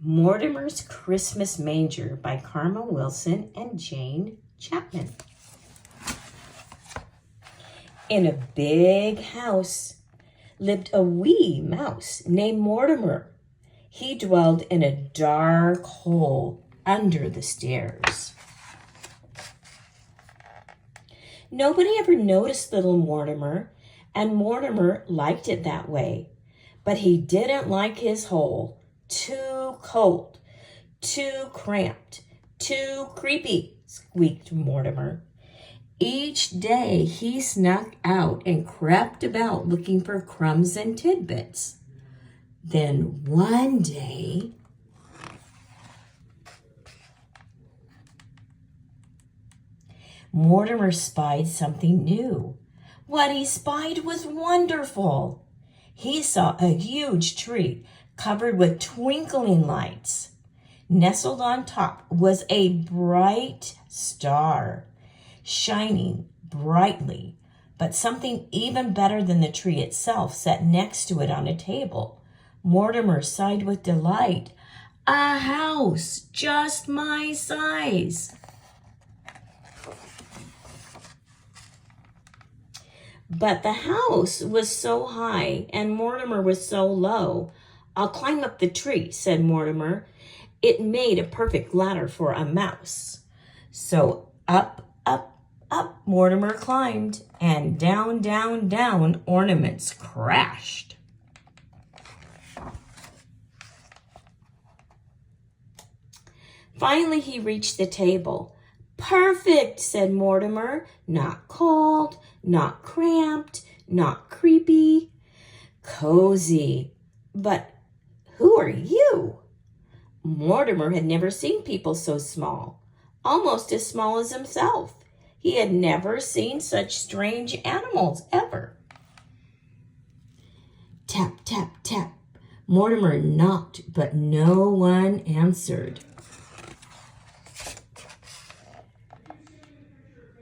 Mortimer's Christmas Manger by Karma Wilson and Jane Chapman. In a big house lived a wee mouse named Mortimer. He dwelled in a dark hole under the stairs. Nobody ever noticed little Mortimer, and Mortimer liked it that way. But he didn't like his hole. Too cold, too cramped, too creepy, squeaked Mortimer. Each day he snuck out and crept about looking for crumbs and tidbits. Then one day, Mortimer spied something new. What he spied was wonderful. He saw a huge tree covered with twinkling lights. Nestled on top was a bright star, shining brightly, but something even better than the tree itself sat next to it on a table. Mortimer sighed with delight. A house just my size. But the house was so high and Mortimer was so low. I'll climb up the tree, said Mortimer. It made a perfect ladder for a mouse. So up, up, up Mortimer climbed, and down, down, down ornaments crashed. Finally, he reached the table. Perfect, said Mortimer. Not cold, not cramped, not creepy. Cozy. But who are you? Mortimer had never seen people so small, almost as small as himself. He had never seen such strange animals ever. Tap, tap, tap. Mortimer knocked, but no one answered.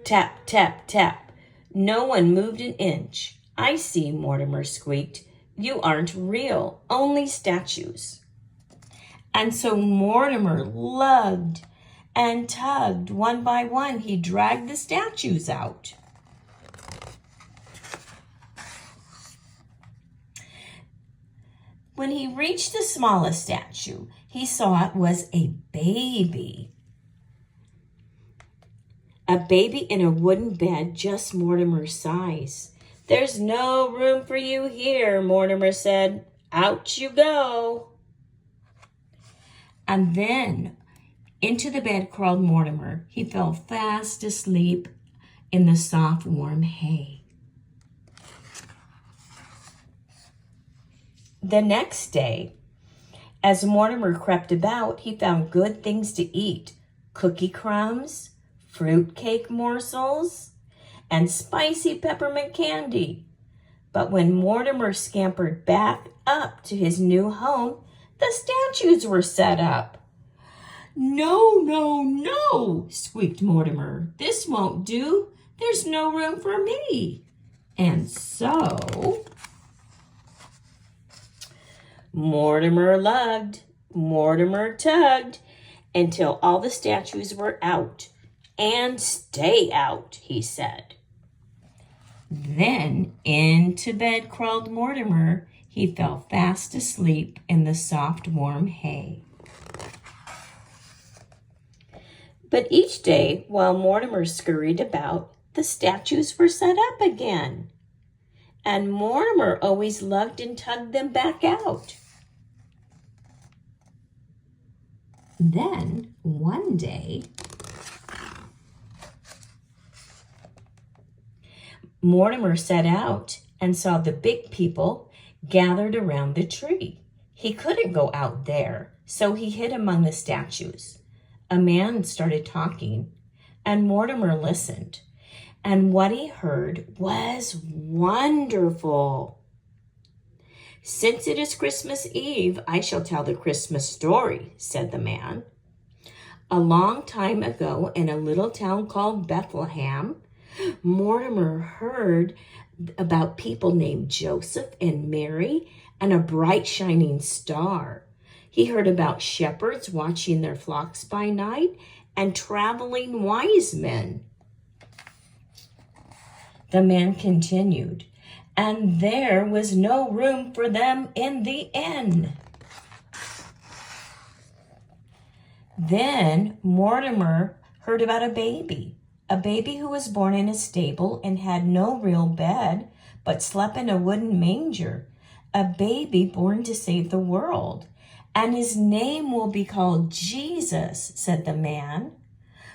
Tap, tap, tap. No one moved an inch. I see, Mortimer squeaked. You aren't real, only statues. And so Mortimer lugged and tugged. One by one, he dragged the statues out. When he reached the smallest statue, he saw it was a baby. A baby in a wooden bed just Mortimer's size. There's no room for you here, Mortimer said. Out you go. And then into the bed crawled Mortimer. He fell fast asleep in the soft, warm hay. The next day, as Mortimer crept about, he found good things to eat. Cookie crumbs, fruitcake morsels, and spicy peppermint candy. But when Mortimer scampered back up to his new home, the statues were set up. No, no, no, squeaked Mortimer. This won't do. There's no room for me. And so Mortimer lugged, Mortimer tugged, until all the statues were out. And stay out, he said. Then into bed crawled Mortimer. He fell fast asleep in the soft, warm hay. But each day, while Mortimer scurried about, the statues were set up again. And Mortimer always lugged and tugged them back out. Then, one day, Mortimer set out and saw the big people gathered around the tree. He couldn't go out there, so he hid among the statues. A man started talking, and Mortimer listened. And what he heard was wonderful. Since it is Christmas Eve, I shall tell the Christmas story, said the man. A long time ago, in a little town called Bethlehem, Mortimer heard about people named Joseph and Mary and a bright shining star. He heard about shepherds watching their flocks by night and traveling wise men. The man continued, and there was no room for them in the inn. Then Mortimer heard about a baby who was born in a stable and had no real bed, but slept in a wooden manger, a baby born to save the world. And his name will be called Jesus, said the man.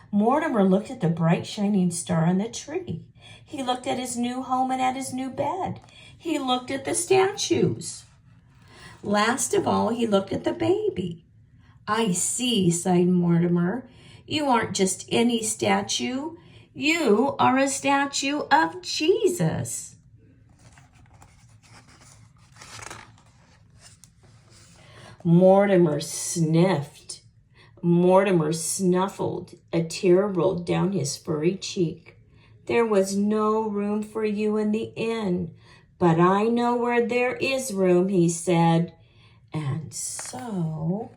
Mortimer looked at the bright shining star on the tree. He looked at his new home and at his new bed. He looked at the statues. Last of all, he looked at the baby. I see, sighed Mortimer. You aren't just any statue. You are a statue of Jesus. Mortimer sniffed. Mortimer snuffled. A tear rolled down his furry cheek. There was no room for you in the inn, but I know where there is room, he said. And so...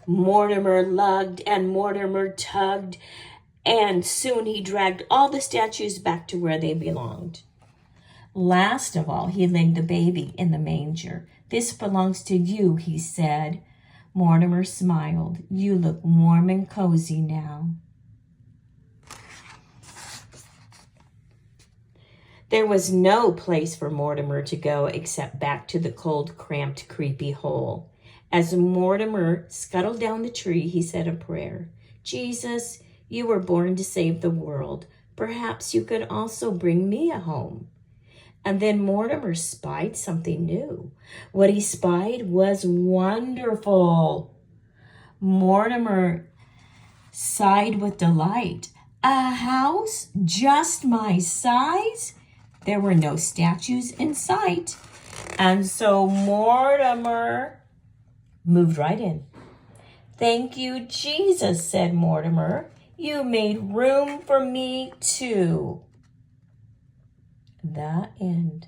Mortimer lugged and Mortimer tugged, and soon he dragged all the statues back to where they belonged. Last of all, he laid the baby in the manger. This belongs to you, he said. Mortimer smiled. You look warm and cozy now. There was no place for Mortimer to go except back to the cold, cramped, creepy hole. As Mortimer scuttled down the tree, he said a prayer. Jesus, you were born to save the world. Perhaps you could also bring me a home. And then Mortimer spied something new. What he spied was wonderful. Mortimer sighed with delight. A house just my size? There were no statues in sight. And so Mortimer moved right in. Thank you, Jesus, said Mortimer. You made room for me too. The end.